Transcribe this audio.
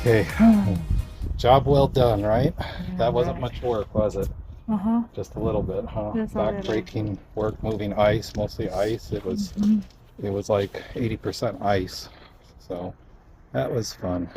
Okay, job well done, right? That wasn't much work, was it? Uh-huh. Just a little bit, huh? Just a little. Back-breaking work, moving ice, mostly ice. It was like 80% ice. So that was fun.